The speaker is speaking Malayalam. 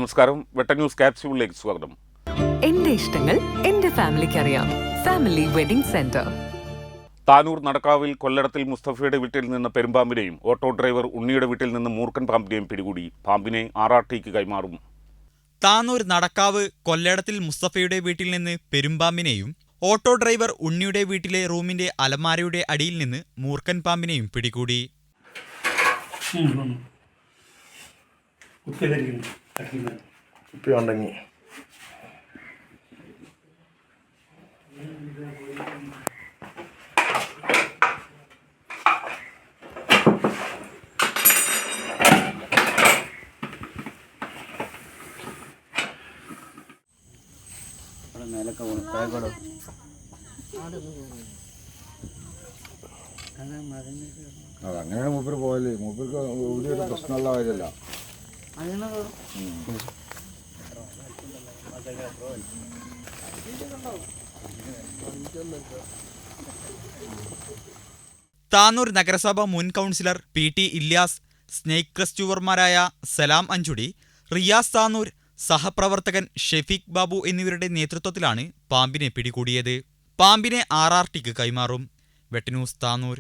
നമസ്കാരം. വെട്ട ന്യൂസ് ക്യാപ്സ്യൂളിലേക്ക് സ്വാഗതം. എന്റെ ഇഷ്ടങ്ങൾ എന്റെ ഫാമിലിക്ക് അറിയാം. Family wedding centre. താനൂർ നടക്കാവിൽ കൊല്ലടത്തിൽ മുസ്തഫയുടെ വീട്ടിൽ നിന്ന് പെരുമ്പാമ്പിനെയും ഓട്ടോ ഡ്രൈവർ ഉണ്ണിയുടെ വീട്ടിൽ നിന്ന് മൂർഖൻ പാമ്പിനെയും പിടികൂടി. പാമ്പിനെ RRTക്ക് കൈമാറും. താനൂർ നടക്കാവ് കൊല്ലടത്തിൽ മുസ്തഫയുടെ വീട്ടിൽ നിന്ന് പെരുമ്പാമ്പിനെയും ഓട്ടോ ഡ്രൈവർ ഉണ്ണിയുടെ വീട്ടിലെ റൂമിന്റെ അലമാരയുടെ അടിയിൽ നിന്ന് മൂർഖൻ പാമ്പിനെയും പിടികൂടി. അതങ്ങനെ മൂപ്പര് പോയല്ലേ, മൂപ്പർക്ക് ഒരു പ്രശ്നമുള്ള കാര്യമല്ല. താനൂർ നഗരസഭ മുൻ കൗൺസിലർ PT ഇല്യാസ്, സ്നേക് റെസ്ക്യൂവർമാരായ സലാം അഞ്ചുടി, റിയാസ് താനൂർ, സഹപ്രവർത്തകൻ ഷെഫീഖ് ബാബു എന്നിവരുടെ നേതൃത്വത്തിലാണ് പാമ്പിനെ പിടികൂടിയത്. പാമ്പിനെ RRTക്ക് കൈമാറും. വെട്ട ന്യൂസ് താനൂർ.